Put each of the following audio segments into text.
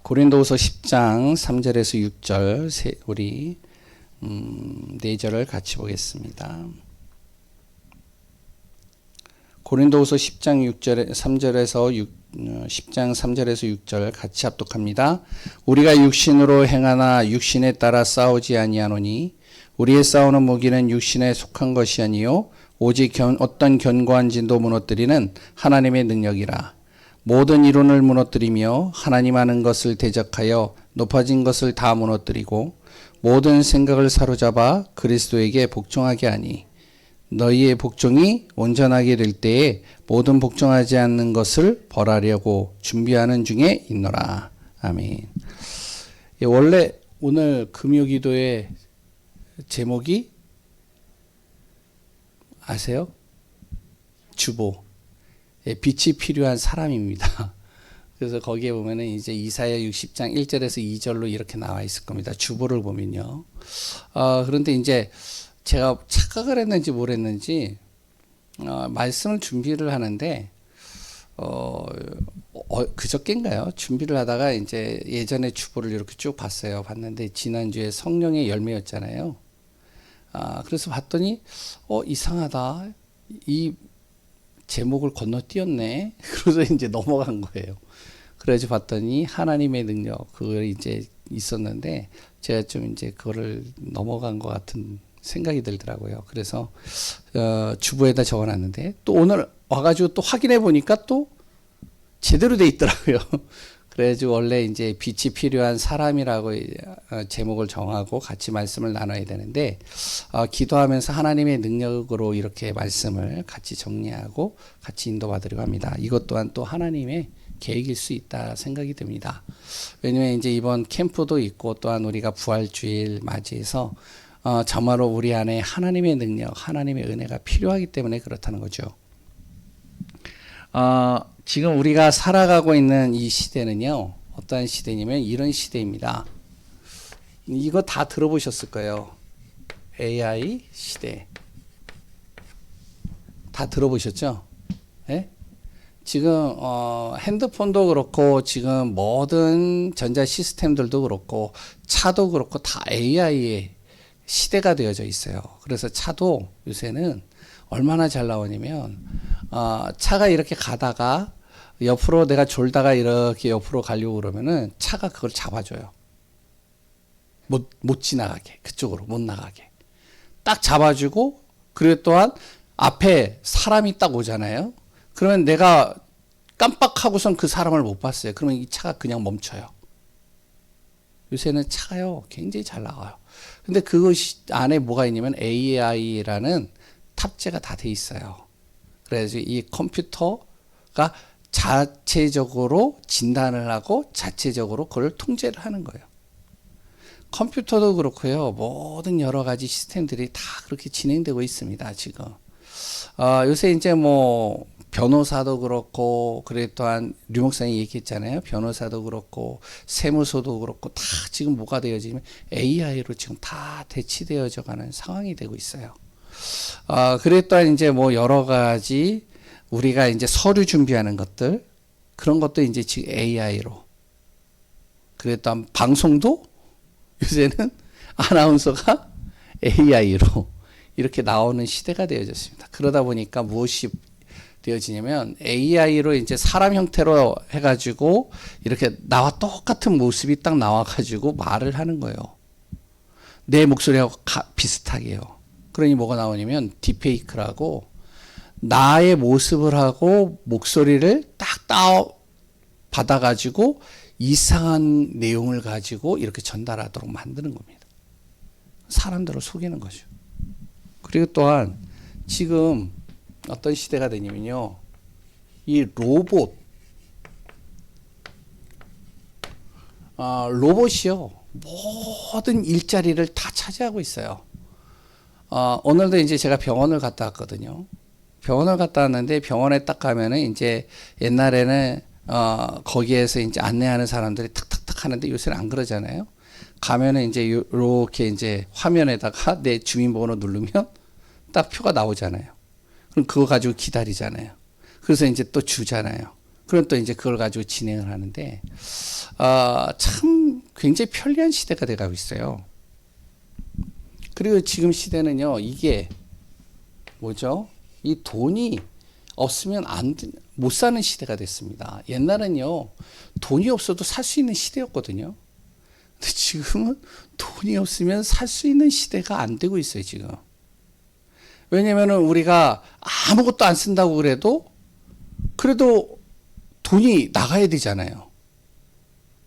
고린도후서 10장 3절에서 6절 우리 4절을 같이 보겠습니다. 고린도후서 10장 3절에서 6절 같이 합독합니다. 우리가 육신으로 행하나 육신에 따라 싸우지 아니하노니 우리의 싸우는 무기는 육신에 속한 것이 아니요 오직 어떤 견고한 진도 무너뜨리는 하나님의 능력이라. 모든 이론을 무너뜨리며 하나님 아는 것을 대적하여 높아진 것을 다 무너뜨리고 모든 생각을 사로잡아 그리스도에게 복종하게 하니 너희의 복종이 온전하게 될 때에 모든 복종하지 않는 것을 벌하려고 준비하는 중에 있노라. 아멘. 원래 오늘 금요기도의 제목이 아세요? 주보. 빛이 필요한 사람입니다. 그래서 거기에 보면은 이제 이사야 60장 1절에서 2절로 이렇게 나와 있을 겁니다. 주보를 보면요. 그런데 이제 제가 착각을 했는지 뭐랬는지 말씀을 준비를 하는데 그저께인가요? 준비를 하다가 이제 예전에 주보를 이렇게 쭉 봤어요. 봤는데 지난주에 성령의 열매였잖아요. 그래서 봤더니 이상하다. 이 제목을 건너뛰었네. 그래서 이제 넘어간 거예요. 그래서 봤더니 하나님의 능력 그걸 이제 있었는데 제가 좀 이제 그거를 넘어간 것 같은 생각이 들더라고요. 그래서 주보에다 적어놨는데 또 오늘 와가지고 또 확인해 보니까 또 제대로 돼 있더라고요. 그래가지고 원래 이제 빛이 필요한 사람이라고 제목을 정하고 같이 말씀을 나눠야 되는데 기도하면서 하나님의 능력으로 이렇게 말씀을 같이 정리하고 같이 인도받으려고 합니다. 이것 또한 또 하나님의 계획일 수 있다 생각이 듭니다. 왜냐면 이제 이번 캠프도 있고 또한 우리가 부활주일 맞이해서 정말로 우리 안에 하나님의 능력, 하나님의 은혜가 필요하기 때문에 그렇다는 거죠. 지금 우리가 살아가고 있는 이 시대는요, 어떠한 시대냐면 이런 시대입니다. 이거 다 들어보셨을 거예요. AI 시대. 다 들어보셨죠? 네? 지금 핸드폰도 그렇고 지금 모든 전자 시스템들도 그렇고 차도 그렇고 다 AI의 시대가 되어져 있어요. 그래서 차도 요새는 얼마나 잘 나오냐면 차가 이렇게 가다가 옆으로 내가 졸다가 이렇게 옆으로 가려고 그러면은 차가 그걸 잡아줘요. 못 지나가게. 그쪽으로 못 나가게. 딱 잡아주고 그리고 또한 앞에 사람이 딱 오잖아요. 그러면 내가 깜빡하고선 그 사람을 못 봤어요. 그러면 이 차가 그냥 멈춰요. 요새는 차가요. 굉장히 잘 나가요. 근데 그것이 안에 뭐가 있냐면 AI라는 탑재가 다 돼 있어요. 그래서 이 컴퓨터가 자체적으로 진단을 하고 자체적으로 그걸 통제를 하는 거예요. 컴퓨터도 그렇고요. 모든 여러 가지 시스템들이 다 그렇게 진행되고 있습니다. 지금. 요새 이제 뭐 변호사도 그렇고 그래 또한 류 목사님이 얘기했잖아요. 변호사도 그렇고 세무서도 그렇고 다 지금 뭐가 되어지면 AI로 지금 다 대치되어져 가는 상황이 되고 있어요. 그래 또한 이제 뭐 여러 가지 우리가 이제 서류 준비하는 것들 그런 것도 이제 지금 AI로. 그래 또한 방송도 요새는 아나운서가 AI로 이렇게 나오는 시대가 되어졌습니다. 그러다 보니까 무엇이 되어지냐면 AI로 이제 사람 형태로 해가지고 이렇게 나와 똑같은 모습이 딱 나와가지고 말을 하는 거예요. 내 목소리하고 비슷하게요. 그러니 뭐가 나오냐면 딥페이크라고 나의 모습을 하고 목소리를 딱 받아가지고 이상한 내용을 가지고 이렇게 전달하도록 만드는 겁니다. 사람들을 속이는 거죠. 그리고 또한 지금 어떤 시대가 되냐면요. 이 로봇이요. 모든 일자리를 다 차지하고 있어요. 오늘도 이제 제가 병원을 갔다 왔거든요. 병원을 갔다 왔는데 병원에 딱 가면은 이제 옛날에는 거기에서 이제 안내하는 사람들이 탁탁탁 하는데 요새는 안 그러잖아요. 가면은 이제 이렇게 이제 화면에다가 내 주민번호 누르면 딱 표가 나오잖아요. 그럼 그거 가지고 기다리잖아요. 그래서 이제 또 주잖아요. 그럼 또 이제 그걸 가지고 진행을 하는데, 참 굉장히 편리한 시대가 돼가고 있어요. 그리고 지금 시대는요, 이게 뭐죠? 이 돈이 없으면 못 사는 시대가 됐습니다. 옛날은요, 돈이 없어도 살 수 있는 시대였거든요. 근데 지금은 돈이 없으면 살 수 있는 시대가 안 되고 있어요, 지금. 왜냐면은 우리가 아무것도 안 쓴다고 그래도 돈이 나가야 되잖아요.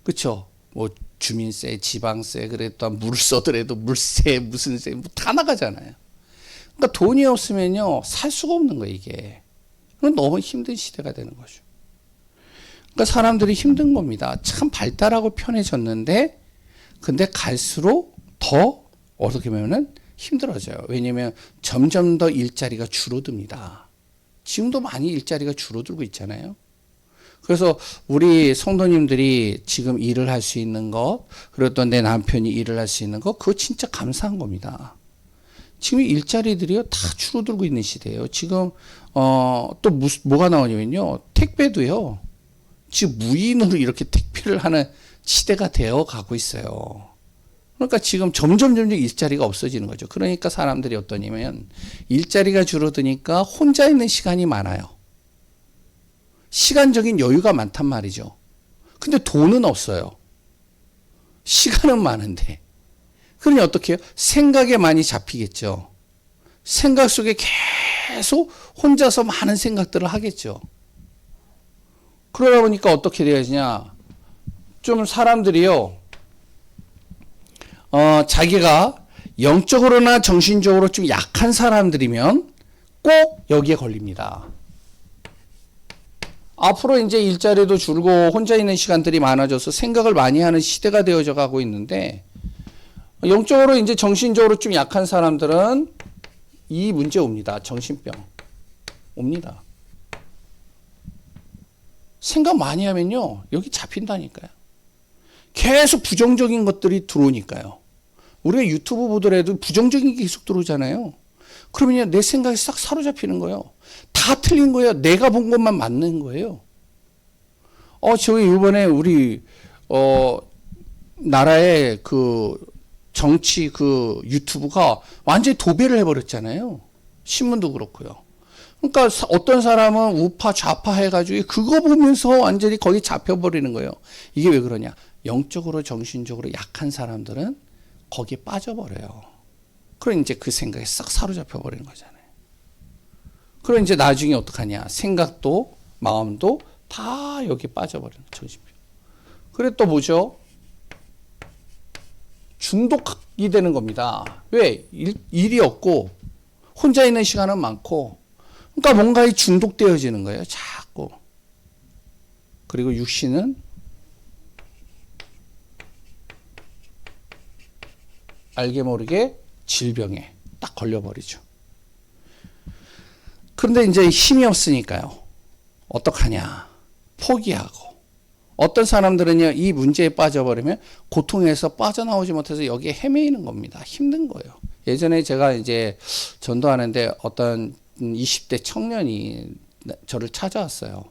그쵸? 뭐 주민세, 지방세, 그래도 물을 써더라도 물세, 무슨 세, 뭐 다 나가잖아요. 그러니까 돈이 없으면요, 살 수가 없는 거예요, 이게. 너무 힘든 시대가 되는 거죠. 그러니까 사람들이 힘든 겁니다. 참 발달하고 편해졌는데, 근데 갈수록 더 어떻게 보면은 힘들어져요. 왜냐면 점점 더 일자리가 줄어듭니다. 지금도 많이 일자리가 줄어들고 있잖아요. 그래서 우리 성도님들이 지금 일을 할 수 있는 것, 그리고 또 내 남편이 일을 할 수 있는 것, 그거 진짜 감사한 겁니다. 지금 일자리들이요, 다 줄어들고 있는 시대예요. 지금, 또 뭐가 나오냐면요, 택배도요, 지금 무인으로 이렇게 택배를 하는 시대가 되어 가고 있어요. 그러니까 지금 점점 일자리가 없어지는 거죠. 그러니까 사람들이 어떠냐면, 일자리가 줄어드니까 혼자 있는 시간이 많아요. 시간적인 여유가 많단 말이죠. 근데 돈은 없어요. 시간은 많은데. 그러니 어떻게 해요? 생각에 많이 잡히겠죠. 생각 속에 계속 혼자서 많은 생각들을 하겠죠. 그러다 보니까 어떻게 되어지냐. 좀 사람들이요, 자기가 영적으로나 정신적으로 좀 약한 사람들이면 꼭 여기에 걸립니다. 앞으로 이제 일자리도 줄고 혼자 있는 시간들이 많아져서 생각을 많이 하는 시대가 되어져 가고 있는데, 영적으로 이제 정신적으로 좀 약한 사람들은 이 문제 옵니다. 정신병 옵니다. 생각 많이 하면요, 여기 잡힌다니까요. 계속 부정적인 것들이 들어오니까요. 우리가 유튜브 보더라도 부정적인 게 계속 들어오잖아요. 그러면 내 생각이 싹 사로잡히는 거예요. 다 틀린 거예요. 내가 본 것만 맞는 거예요. 저희 이번에 우리 나라의 그 정치 그 유튜브가 완전히 도배를 해버렸잖아요. 신문도 그렇고요. 그러니까 어떤 사람은 우파 좌파 해가지고 그거 보면서 완전히 거기 잡혀버리는 거예요. 이게 왜 그러냐? 영적으로 정신적으로 약한 사람들은 거기에 빠져버려요. 그럼 이제 그 생각에 싹 사로잡혀 버리는 거잖아요. 그럼 이제 나중에 어떡하냐? 생각도 마음도 다 여기 빠져버리는 정신병. 그래 또 뭐죠? 중독이 되는 겁니다. 왜? 일이 없고 혼자 있는 시간은 많고, 그러니까 뭔가에 중독되어지는 거예요. 자꾸. 그리고 육신은 알게 모르게 질병에 딱 걸려버리죠. 그런데 이제 힘이 없으니까요. 어떡하냐. 포기하고. 어떤 사람들은요, 이 문제에 빠져버리면 고통에서 빠져나오지 못해서 여기에 헤매이는 겁니다. 힘든 거예요. 예전에 제가 이제 전도하는데 어떤 20대 청년이 저를 찾아왔어요.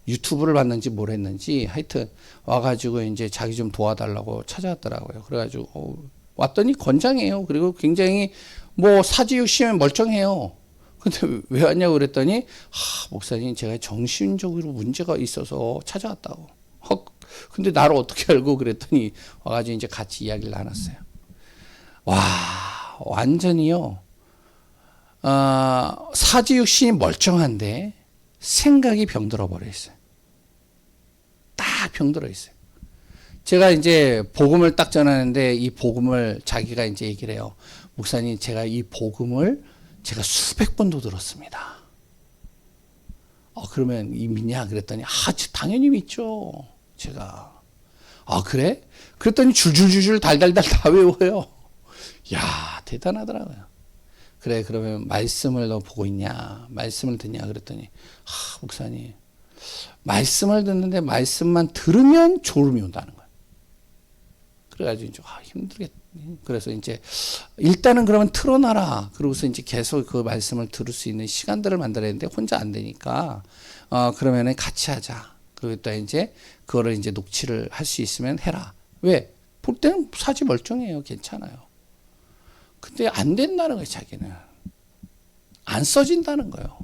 유튜브를 봤는지 뭘 했는지 하여튼 와가지고 이제 자기 좀 도와달라고 찾아왔더라고요. 그래가지고 왔더니 건장해요. 그리고 굉장히 뭐 사지육심에 멀쩡해요. 근데 왜 왔냐고 그랬더니, 목사님, 제가 정신적으로 문제가 있어서 찾아왔다고. 근데 나를 어떻게 알고 그랬더니 와가지고 이제 같이 이야기를 나눴어요. 와, 완전히요, 사지육신이 멀쩡한데 생각이 병들어 버려 있어요. 딱 병들어 있어요. 제가 이제 복음을 딱 전하는데 이 복음을 자기가 이제 얘기를 해요. 목사님, 제가 이 복음을 제가 수백 번도 들었습니다. 그러면 이 믿냐? 그랬더니, 당연히 믿죠. 제가. 그래? 그랬더니 줄줄줄줄 달달달 다 외워요. 야, 대단하더라고요. 그래, 그러면 말씀을 너 보고 있냐? 말씀을 듣냐? 그랬더니, 목사님, 말씀을 듣는데 말씀만 들으면 졸음이 온다는 거예요. 그래가지고 이제 힘들겠다. 그래서 이제 일단은 그러면 틀어놔라. 그러고서 이제 계속 그 말씀을 들을 수 있는 시간들을 만들어야 되는데 혼자 안 되니까 그러면은 같이 하자. 그리고 또 이제 그거를 이제 녹취를 할 수 있으면 해라. 왜? 볼 때는 사지 멀쩡해요. 괜찮아요. 근데 안 된다는 거예요, 자기는. 안 써진다는 거예요.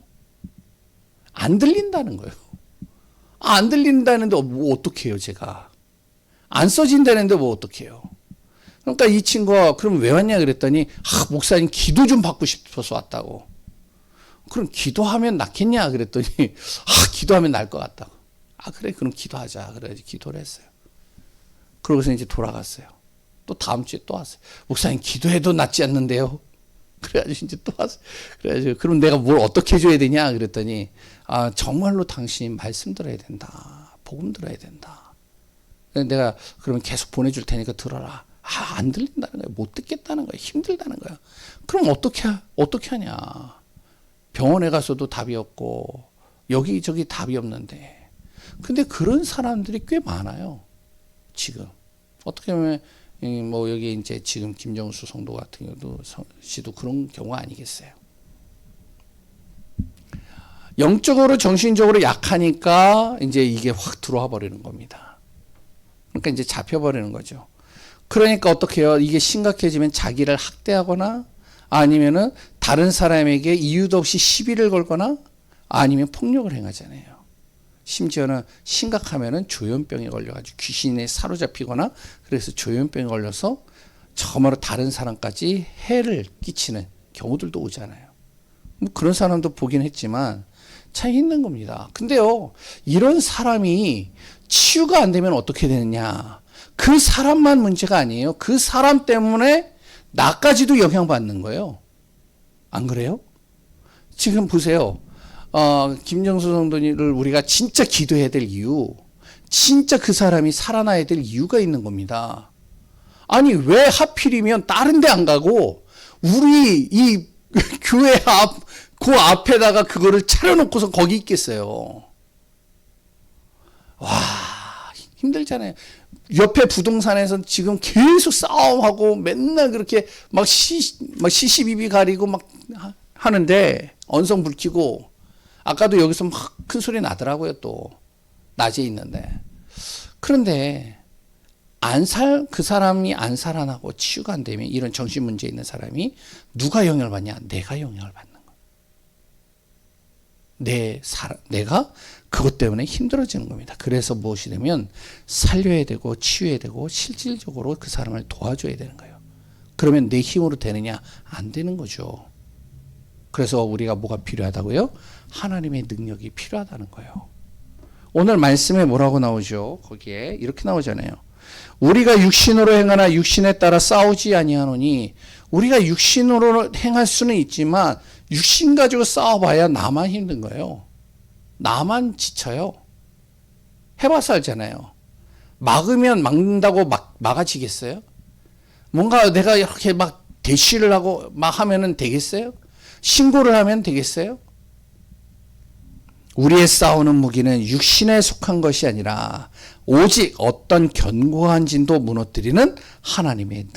안 들린다는 거예요. 안 들린다는데 뭐 어떡해요, 제가. 안 써진다는데 뭐 어떡해요. 그러니까 이 친구가 그럼 왜 왔냐 그랬더니 목사님 기도 좀 받고 싶어서 왔다고. 그럼 기도하면 낫겠냐 그랬더니 기도하면 날 것 같다고. 그래 그럼 기도하자. 그래가지고 기도를 했어요. 그러고서 이제 돌아갔어요. 또 다음 주에 또 왔어요. 목사님 기도해도 낫지 않는데요. 그래가지고 이제 또 왔어요. 그래가지고 그럼 내가 뭘 어떻게 해줘야 되냐 그랬더니 정말로 당신 말씀 들어야 된다. 복음 들어야 된다. 내가 그러면 계속 보내줄 테니까 들어라. 안 들린다는 거야. 못 듣겠다는 거야. 힘들다는 거야. 그럼 어떻게 하냐. 병원에 가서도 답이 없고 여기저기 답이 없는데. 근데 그런 사람들이 꽤 많아요. 지금. 어떻게 보면 뭐 여기 이제 지금 김정수 성도 같은 경우도 씨도 그런 경우 아니겠어요. 영적으로 정신적으로 약하니까 이제 이게 확 들어와 버리는 겁니다. 그러니까 이제 잡혀버리는 거죠. 그러니까 어떻게 해요? 이게 심각해지면 자기를 학대하거나 아니면은 다른 사람에게 이유도 없이 시비를 걸거나 아니면 폭력을 행하잖아요. 심지어는 심각하면은 조현병에 걸려가지고 귀신에 사로잡히거나 그래서 조현병에 걸려서 처음으로 다른 사람까지 해를 끼치는 경우들도 오잖아요. 뭐 그런 사람도 보긴 했지만 참 힘든 겁니다. 근데요, 이런 사람이 치유가 안 되면 어떻게 되느냐. 그 사람만 문제가 아니에요. 그 사람 때문에 나까지도 영향받는 거예요. 안 그래요? 지금 보세요. 김정수 성도님을 우리가 진짜 기도해야 될 이유, 진짜 그 사람이 살아나야 될 이유가 있는 겁니다. 아니, 왜 하필이면 다른 데 안 가고, 우리 이 교회 그 앞에다가 그거를 차려놓고서 거기 있겠어요. 와, 힘들잖아요. 옆에 부동산에서 지금 계속 싸움하고 맨날 그렇게 막 시시비비 가리고 막 하는데, 언성 불키고, 아까도 여기서 막 큰 소리 나더라고요, 또. 낮에 있는데. 그런데, 그 사람이 안 살아나고 치유가 안 되면 이런 정신 문제 있는 사람이 누가 영향을 받냐? 내가 영향을 받는 거예요. 내가 그것 때문에 힘들어지는 겁니다. 그래서 무엇이 되면 살려야 되고 치유해야 되고 실질적으로 그 사람을 도와줘야 되는 거예요. 그러면 내 힘으로 되느냐? 안 되는 거죠. 그래서 우리가 뭐가 필요하다고요? 하나님의 능력이 필요하다는 거예요. 오늘 말씀에 뭐라고 나오죠? 거기에 이렇게 나오잖아요. 우리가 육신으로 행하나 육신에 따라 싸우지 아니하노니. 우리가 육신으로 행할 수는 있지만 육신 가지고 싸워봐야 나만 힘든 거예요. 나만 지쳐요. 해봐서 알잖아요. 막으면 막는다고 막아지겠어요? 뭔가 내가 이렇게 막 대시를 하고 막 하면은 되겠어요? 신고를 하면 되겠어요? 우리의 싸우는 무기는 육신에 속한 것이 아니라 오직 어떤 견고한 진도 무너뜨리는 하나님의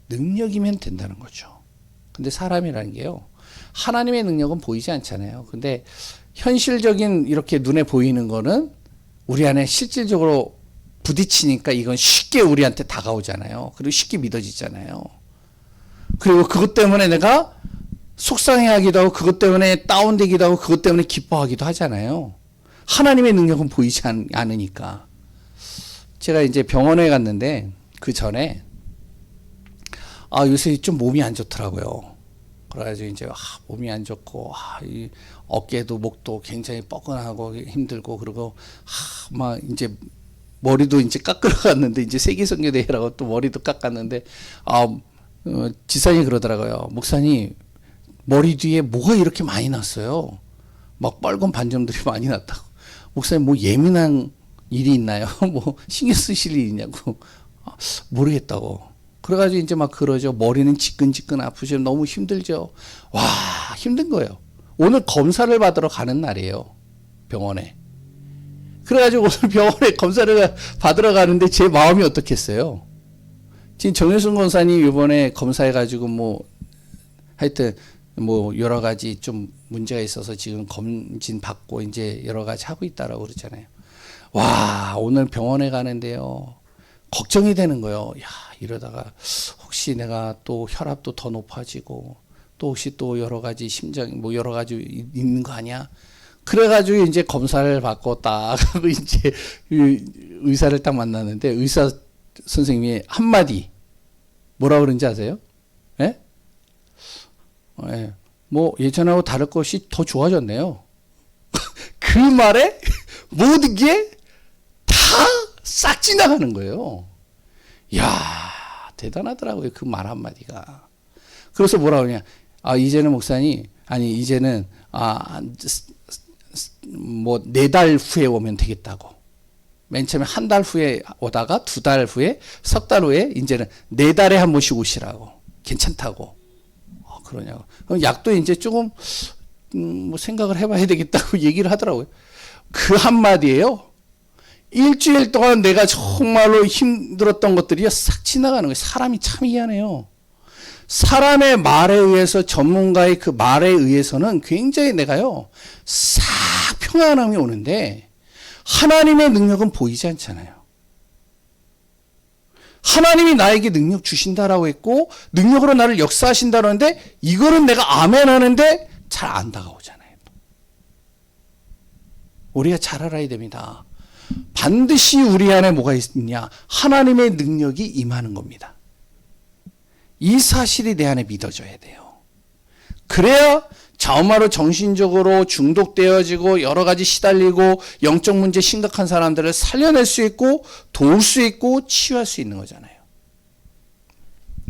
능력이면 된다는 거죠. 근데 사람이라는 게요, 하나님의 능력은 보이지 않잖아요. 근데 현실적인 이렇게 눈에 보이는 거는 우리 안에 실질적으로 부딪히니까 이건 쉽게 우리한테 다가오잖아요. 그리고 쉽게 믿어지잖아요. 그리고 그것 때문에 내가 속상해하기도 하고 그것 때문에 다운되기도 하고 그것 때문에 기뻐하기도 하잖아요. 하나님의 능력은 보이지 않으니까. 제가 이제 병원에 갔는데 그 전에 요새 좀 몸이 안 좋더라고요. 그래가지고 이제 몸이 안 좋고 이 어깨도 목도 굉장히 뻐근하고 힘들고 그리고 막 이제 머리도 이제 깎으러 갔는데 이제 세계선교대회라고 또 머리도 깎았는데 지사님이 그러더라고요. 목사님 머리 뒤에 뭐가 이렇게 많이 났어요. 막 빨간 반점들이 많이 났다고. 목사님 뭐 예민한 일이 있나요? 뭐 신경 쓰실 일이 있냐고. 모르겠다고. 그래가지고 이제 막 그러죠. 머리는 지끈지끈 아프죠. 너무 힘들죠. 와, 힘든 거예요. 오늘 검사를 받으러 가는 날이에요. 병원에. 그래가지고 오늘 병원에 검사를 받으러 가는데 제 마음이 어떻겠어요? 지금 정혜순 권사님 이번에 검사해가지고 뭐 하여튼 뭐 여러 가지 좀 문제가 있어서 지금 검진 받고 이제 여러 가지 하고 있다라고 그러잖아요. 와, 오늘 병원에 가는데요. 걱정이 되는 거예요. 야, 이러다가 혹시 내가 또 혈압도 더 높아지고 또 혹시 또 여러 가지 심장 뭐 여러 가지 있는 거 아니야? 그래가지고 이제 검사를 받고 딱 하고 이제 의사를 딱 만났는데 의사 선생님이 한마디 뭐라 그런지 아세요? 예? 예. 뭐 예전하고 다를 것이 더 좋아졌네요. 그 말에 모든 게 다 싹 지나가는 거예요. 이야, 대단하더라고요. 그 말 한마디가. 그래서 뭐라 그러냐. 아, 이제는 목사님, 아니, 이제는, 뭐, 4달 후에 오면 되겠다고. 맨 처음에 한 달 후에 오다가 2달 후에, 석 달 후에, 이제는 4달에 한 번씩 오시라고. 괜찮다고. 그러냐고. 그럼 약도 이제 조금, 뭐, 생각을 해봐야 되겠다고 얘기를 하더라고요. 그 한마디예요. 일주일 동안 내가 정말로 힘들었던 것들이 싹 지나가는 거예요. 사람이 참 희한해요. 사람의 말에 의해서 전문가의 그 말에 의해서는 굉장히 내가요 싹 평안함이 오는데 하나님의 능력은 보이지 않잖아요. 하나님이 나에게 능력 주신다라고 했고 능력으로 나를 역사하신다고 하는데 이거는 내가 아멘 하는데 잘 안 다가오잖아요. 우리가 잘 알아야 됩니다. 반드시 우리 안에 뭐가 있냐? 하나님의 능력이 임하는 겁니다. 이 사실이 내 안에 믿어져야 돼요. 그래야 정말로 정신적으로 중독되어지고 여러 가지 시달리고 영적 문제 심각한 사람들을 살려낼 수 있고 도울 수 있고 치유할 수 있는 거잖아요.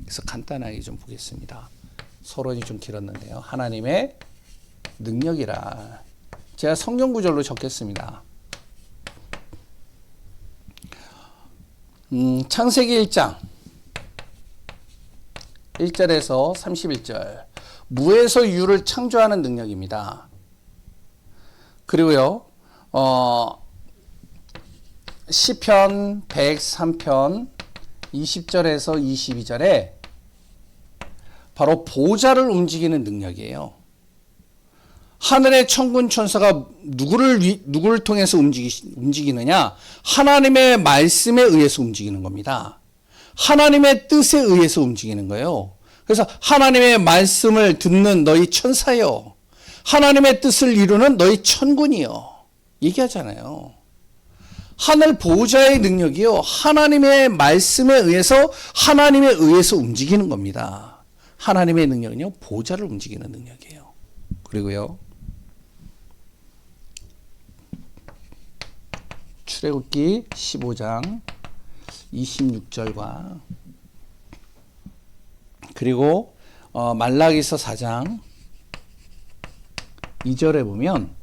그래서 간단하게 좀 보겠습니다. 서론이 좀 길었는데요. 하나님의 능력이라. 제가 성경 구절로 적겠습니다. 창세기 1장 1절에서 31절 무에서 유를 창조하는 능력입니다. 그리고요 시편 103편 20절에서 22절에 바로 보좌를 움직이는 능력이에요. 하늘의 천군 천사가 누구를 통해서 움직이느냐? 하나님의 말씀에 의해서 움직이는 겁니다. 하나님의 뜻에 의해서 움직이는 거예요. 그래서 하나님의 말씀을 듣는 너희 천사여, 하나님의 뜻을 이루는 너희 천군이여 얘기하잖아요. 하늘 보좌의 능력이요 하나님의 말씀에 의해서 움직이는 겁니다. 하나님의 능력은요 보좌를 움직이는 능력이에요. 그리고요 출애굽기 15장 26절과 그리고 말라기서 4장 2절에 보면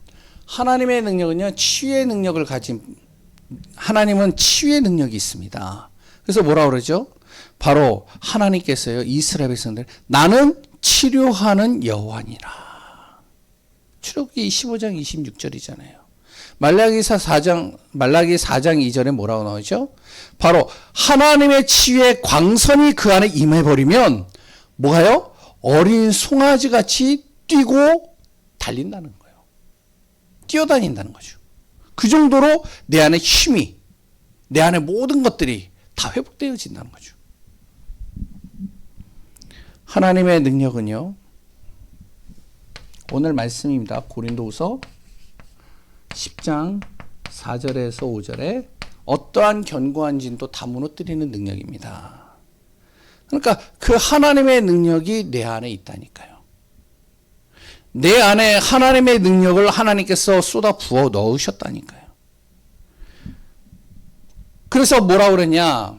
하나님의 능력은요 치유의 능력을 가진 하나님은 치유의 능력이 있습니다. 그래서 뭐라 그러죠? 바로 하나님께서요 이스라엘 백성들 나는 치료하는 여호와니라. 출애굽기 15장 26절이잖아요. 말라기 4장 2절에 뭐라고 나오죠? 바로 하나님의 치유의 광선이 그 안에 임해버리면 뭐가요? 어린 송아지 같이 뛰고 달린다는 거예요. 뛰어다닌다는 거죠. 그 정도로 내 안에 힘이, 내 안에 모든 것들이 다 회복되어진다는 거죠. 하나님의 능력은요, 오늘 말씀입니다. 고린도후서 10장 4절에서 5절에 어떠한 견고한 진도 다 무너뜨리는 능력입니다. 그러니까 그 하나님의 능력이 내 안에 있다니까요. 내 안에 하나님의 능력을 하나님께서 쏟아 부어 넣으셨다니까요. 그래서 뭐라 그러냐?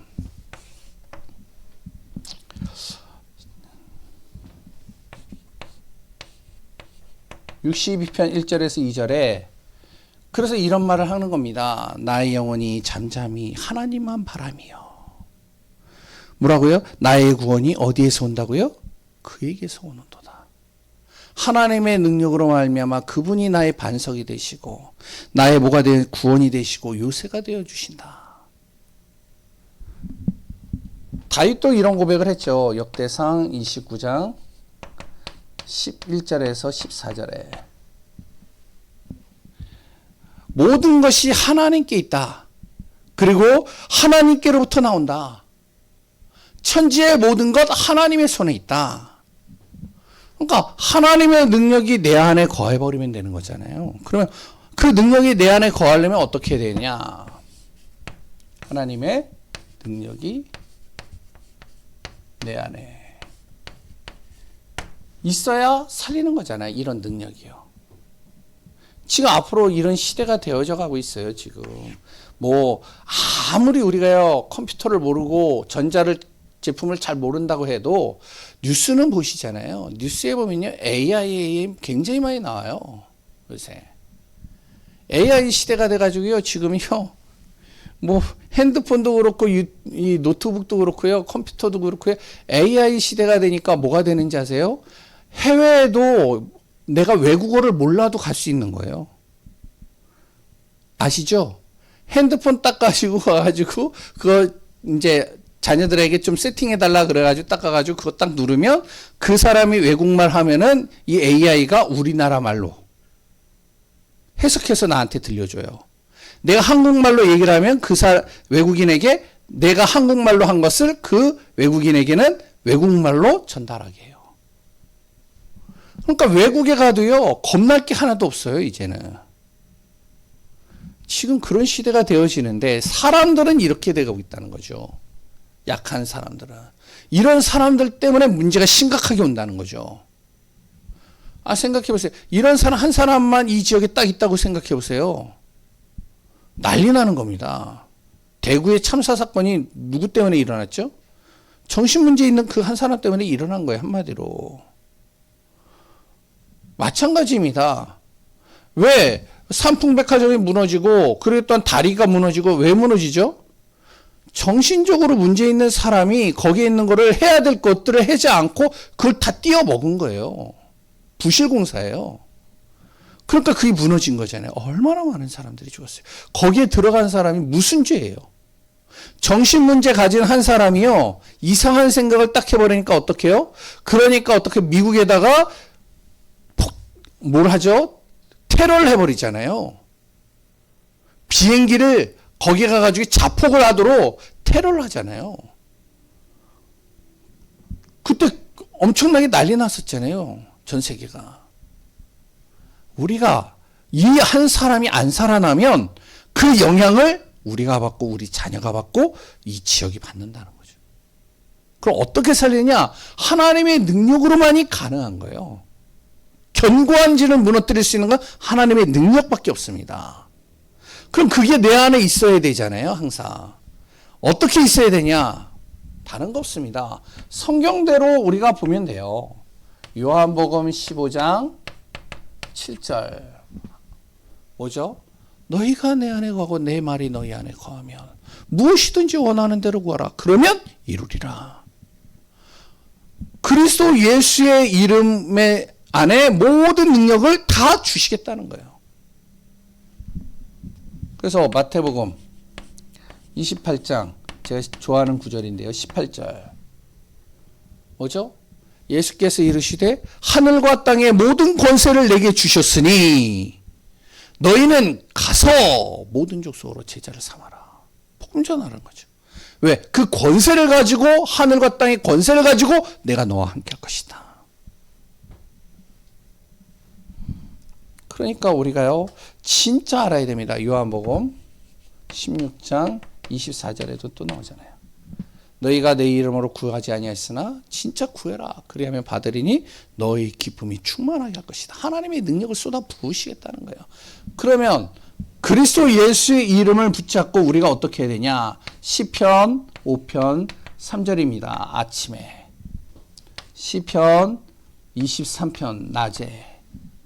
62편 1절에서 2절에 그래서 이런 말을 하는 겁니다. 나의 영혼이 잠잠히 하나님만 바라며. 뭐라고요? 나의 구원이 어디에서 온다고요? 그에게서 오는도다. 하나님의 능력으로 말미암아 그분이 나의 반석이 되시고 나의 뭐가 된 구원이 되시고 요새가 되어 주신다. 다윗도 이런 고백을 했죠. 역대상 29장 11절에서 14절에 모든 것이 하나님께 있다. 그리고 하나님께로부터 나온다. 천지의 모든 것 하나님의 손에 있다. 그러니까 하나님의 능력이 내 안에 거해버리면 되는 거잖아요. 그러면 그 능력이 내 안에 거하려면 어떻게 되냐? 하나님의 능력이 내 안에 있어야 살리는 거잖아요. 이런 능력이요. 지금 앞으로 이런 시대가 되어져 가고 있어요. 지금 뭐 아무리 우리가요 컴퓨터를 모르고 전자를 제품을 잘 모른다고 해도 뉴스는 보시잖아요. 뉴스에 보면요 AI 굉장히 많이 나와요. 요새 AI 시대가 돼가지고요 지금요 뭐 핸드폰도 그렇고 이 노트북도 그렇고요 컴퓨터도 그렇고요 AI 시대가 되니까 뭐가 되는지 아세요? 해외에도 내가 외국어를 몰라도 갈 수 있는 거예요. 아시죠? 핸드폰 딱 가지고 가가지고 그거 이제 자녀들에게 좀 세팅해달라 그래가지고 딱 가가지고 그거 딱 누르면 그 사람이 외국말 하면은 이 AI가 우리나라 말로 해석해서 나한테 들려줘요. 내가 한국말로 얘기를 하면 그 외국인에게 내가 한국말로 한 것을 그 외국인에게는 외국말로 전달하게 해요. 그러니까 외국에 가도요 겁날 게 하나도 없어요. 이제는 지금 그런 시대가 되어지는데 사람들은 이렇게 되고 있다는 거죠. 약한 사람들은 이런 사람들 때문에 문제가 심각하게 온다는 거죠. 생각해 보세요. 이런 사람 한 사람만 이 지역에 딱 있다고 생각해 보세요. 난리 나는 겁니다. 대구의 참사 사건이 누구 때문에 일어났죠? 정신문제 있는 그 한 사람 때문에 일어난 거예요. 한마디로. 마찬가지입니다. 왜 삼풍백화점이 무너지고 그리고 또한 다리가 무너지고 왜 무너지죠? 정신적으로 문제 있는 사람이 거기에 있는 거를 해야 될 것들을 하지 않고 그걸 다 띄어먹은 거예요. 부실공사예요. 그러니까 그게 무너진 거잖아요. 얼마나 많은 사람들이 죽었어요. 거기에 들어간 사람이 무슨 죄예요? 정신문제 가진 한 사람이요. 이상한 생각을 딱 해버리니까 어떻게 해요? 그러니까 어떻게 미국에다가 뭘 하죠? 테러를 해버리잖아요. 비행기를 거기 가가지고 자폭을 하도록 테러를 하잖아요. 그때 엄청나게 난리 났었잖아요. 전 세계가. 우리가 이 한 사람이 안 살아나면 그 영향을 우리가 받고 우리 자녀가 받고 이 지역이 받는다는 거죠. 그럼 어떻게 살리냐? 하나님의 능력으로만이 가능한 거예요. 견고한 진을 무너뜨릴 수 있는 건 하나님의 능력밖에 없습니다. 그럼 그게 내 안에 있어야 되잖아요. 항상. 어떻게 있어야 되냐? 다른 거 없습니다. 성경대로 우리가 보면 돼요. 요한복음 15장 7절 뭐죠? 너희가 내 안에 거하고 내 말이 너희 안에 거하면 무엇이든지 원하는 대로 구하라. 그러면 이루리라. 그리스도 예수의 이름에 안에 모든 능력을 다 주시겠다는 거예요. 그래서 마태복음 28장 제가 좋아하는 구절인데요. 18절 뭐죠? 예수께서 이르시되 하늘과 땅의 모든 권세를 내게 주셨으니 너희는 가서 모든 족속으로 제자를 삼아라. 복음 전하는 거죠. 왜? 그 권세를 가지고 하늘과 땅의 권세를 가지고 내가 너와 함께 할 것이다. 그러니까 우리가요 진짜 알아야 됩니다. 요한복음 16장 24절에도 또 나오잖아요. 너희가 내 이름으로 구하지 아니하였으나 진짜 구해라. 그리하면 받으리니 너희 기쁨이 충만하게 할 것이다. 하나님의 능력을 쏟아 부으시겠다는 거예요. 그러면 그리스도 예수의 이름을 붙잡고 우리가 어떻게 해야 되냐? 시편 5편 3절입니다. 아침에 시편 23편 낮에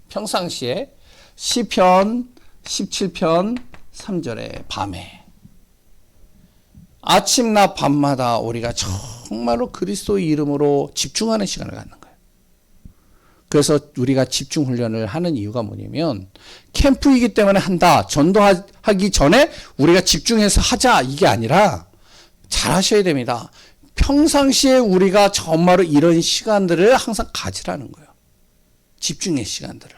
평상시에 시편 17편 3절에 밤에 아침낮 밤마다 우리가 정말로 그리스도의 이름으로 집중하는 시간을 갖는 거예요. 그래서 우리가 집중 훈련을 하는 이유가 뭐냐면 캠프이기 때문에 한다. 전도하기 전에 우리가 집중해서 하자 이게 아니라 잘 하셔야 됩니다. 평상시에 우리가 정말로 이런 시간들을 항상 가지라는 거예요. 집중의 시간들을.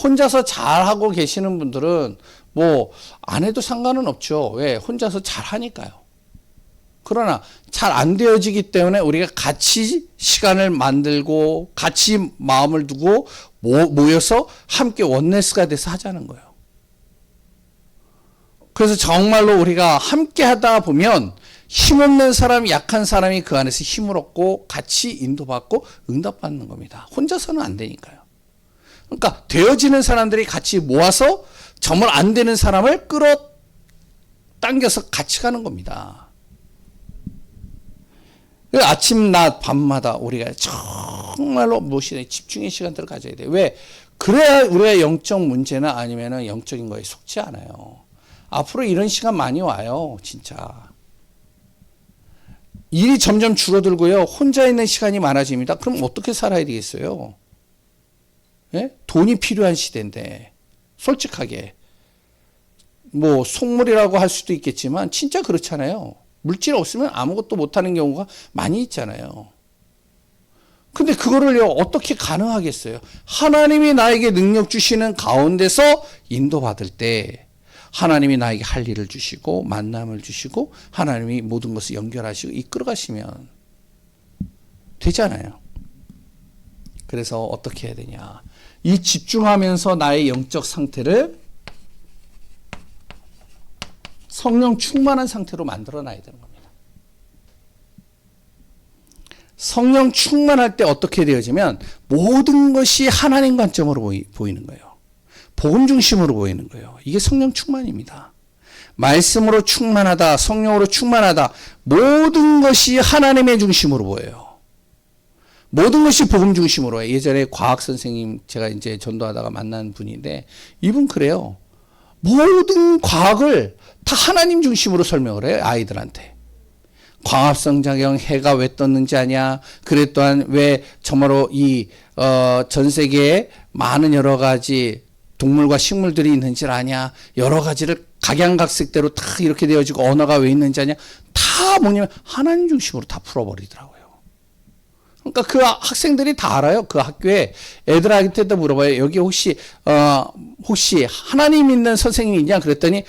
혼자서 잘하고 계시는 분들은 뭐 안 해도 상관은 없죠. 왜? 혼자서 잘하니까요. 그러나 잘 안 되어지기 때문에 우리가 같이 시간을 만들고 같이 마음을 두고 모여서 함께 원네스가 돼서 하자는 거예요. 그래서 정말로 우리가 함께 하다 보면 힘없는 사람, 약한 사람이 그 안에서 힘을 얻고 같이 인도받고 응답받는 겁니다. 혼자서는 안 되니까요. 그러니까 되어지는 사람들이 같이 모아서 정말 안 되는 사람을 끌어당겨서 같이 가는 겁니다. 아침, 낮, 밤마다 우리가 정말로 무엇이든 집중의 시간들을 가져야 돼요. 왜? 그래야 우리가 영적 문제나 아니면 영적인 거에 속지 않아요. 앞으로 이런 시간 많이 와요. 진짜. 일이 점점 줄어들고요. 혼자 있는 시간이 많아집니다. 그럼 어떻게 살아야 되겠어요? 예? 돈이 필요한 시대인데 솔직하게 뭐 속물이라고 할 수도 있겠지만 진짜 그렇잖아요. 물질 없으면 아무것도 못하는 경우가 많이 있잖아요. 근데 그거를요 어떻게 가능하겠어요? 하나님이 나에게 능력 주시는 가운데서 인도받을 때 하나님이 나에게 할 일을 주시고 만남을 주시고 하나님이 모든 것을 연결하시고 이끌어 가시면 되잖아요. 그래서 어떻게 해야 되냐? 이 집중하면서 나의 영적 상태를 성령 충만한 상태로 만들어놔야 되는 겁니다. 성령 충만할 때 어떻게 되어지면 모든 것이 하나님 관점으로 보이는 거예요. 복음 중심으로 보이는 거예요. 이게 성령 충만입니다. 말씀으로 충만하다, 성령으로 충만하다, 모든 것이 하나님의 중심으로 보여요. 모든 것이 복음 중심으로 해요. 예전에 과학 선생님 제가 이제 전도하다가 만난 분인데 이분 그래요. 모든 과학을 다 하나님 중심으로 설명을 해요. 아이들한테. 광합성 작용, 해가 왜 떴는지 아냐. 그래 또한 왜 정말로 전 세계에 많은 여러 가지 동물과 식물들이 있는지를 아냐. 여러 가지를 각양각색대로 다 이렇게 되어지고 언어가 왜 있는지 아냐. 다 뭐냐면 하나님 중심으로 다 풀어버리더라고요. 그러니까 그 학생들이 다 알아요. 그 학교에 애들한테도 물어봐요. 여기 혹시 하나님 있는 선생님이 있냐? 그랬더니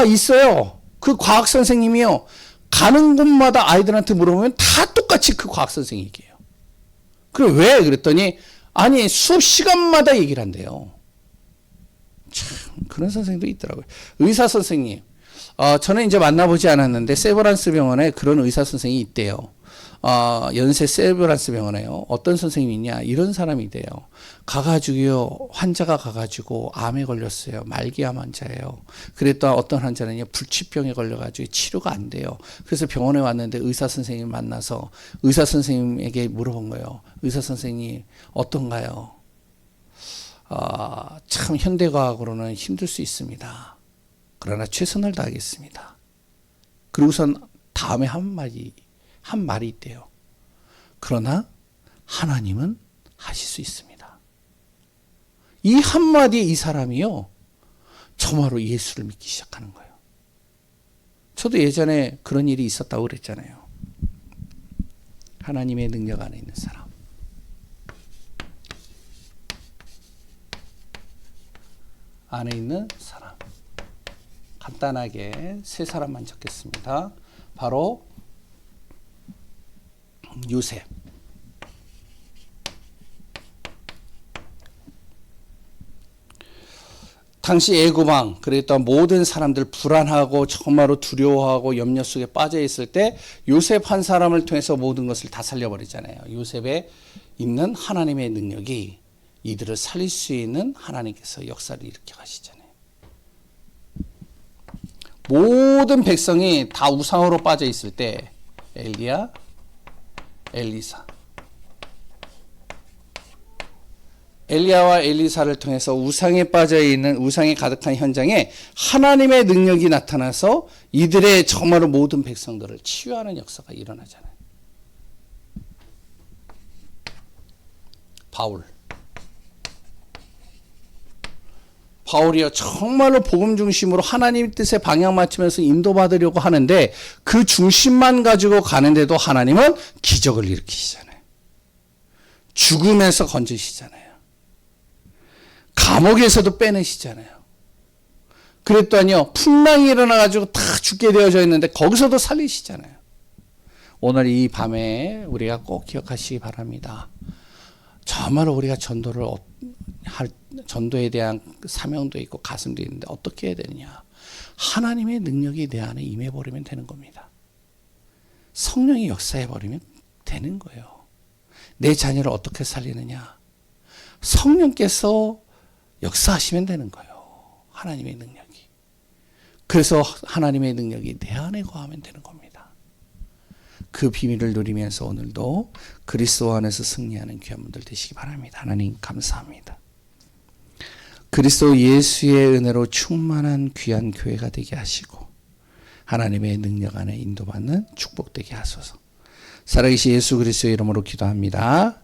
있어요. 그 과학 선생님이요. 가는 곳마다 아이들한테 물어보면 다 똑같이 그 과학 선생님 얘기해요. 그래 왜? 그랬더니 아니 수업 시간마다 얘기를 한대요. 참 그런 선생님도 있더라고요. 의사 선생님. 저는 이제 만나보지 않았는데 세브란스 병원에 그런 의사 선생님이 있대요. 연세 세브란스 병원에요. 어떤 선생님이 있냐? 이런 사람이 돼요. 가가지고요, 환자가 가가지고 암에 걸렸어요. 말기암 환자예요. 그랬더니 어떤 환자는요, 불치병에 걸려가지고 치료가 안 돼요. 그래서 병원에 왔는데 의사 선생님 만나서 의사 선생님에게 물어본 거예요. 의사 선생님, 어떤가요? 참 현대과학으로는 힘들 수 있습니다. 그러나 최선을 다하겠습니다. 그리고선 다음에 한 말이 있대요. 그러나 하나님은 하실 수 있습니다. 이 한마디에 이 사람이요. 정말로 예수를 믿기 시작하는 거예요. 저도 예전에 그런 일이 있었다고 그랬잖아요. 하나님의 능력 안에 있는 사람. 안에 있는 사람. 간단하게 세 사람만 적겠습니다. 바로 요셉. 당시 애굽왕, 그랬던 모든 사람들 불안하고 정말로 두려워하고 염려 속에 빠져 있을 때 요셉 한 사람을 통해서 모든 것을 다 살려버리잖아요. 요셉에 있는 하나님의 능력이 이들을 살릴 수 있는 하나님께서 역사를 일으켜 가시잖아요. 모든 백성이 다 우상으로 빠져 있을 때 엘리야, 엘리사. 엘리야와 엘리사를 통해서 우상에 빠져있는 우상에 가득한 현장에 하나님의 능력이 나타나서 이들의 정말로 모든 백성들을 치유하는 역사가 일어나잖아요. 바울이요 정말로 복음 중심으로 하나님 뜻에 방향 맞추면서 인도받으려고 하는데 그 중심만 가지고 가는데도 하나님은 기적을 일으키시잖아요. 죽음에서 건지시잖아요. 감옥에서도 빼내시잖아요. 그랬더니요, 풍랑이 일어나가지고 다 죽게 되어져 있는데 거기서도 살리시잖아요. 오늘 이 밤에 우리가 꼭 기억하시기 바랍니다. 정말로 우리가 전도에 대한 사명도 있고 가슴도 있는데 어떻게 해야 되느냐? 하나님의 능력이 내 안에 임해버리면 되는 겁니다. 성령이 역사해버리면 되는 거예요. 내 자녀를 어떻게 살리느냐? 성령께서 역사하시면 되는 거예요. 하나님의 능력이. 그래서 하나님의 능력이 내 안에 거하면 되는 겁니다. 그 비밀을 누리면서 오늘도 그리스도 안에서 승리하는 귀한 분들 되시기 바랍니다. 하나님 감사합니다. 그리스도 예수의 은혜로 충만한 귀한 교회가 되게 하시고 하나님의 능력 안에 인도받는 축복되게 하소서. 살아계신 예수 그리스도의 이름으로 기도합니다.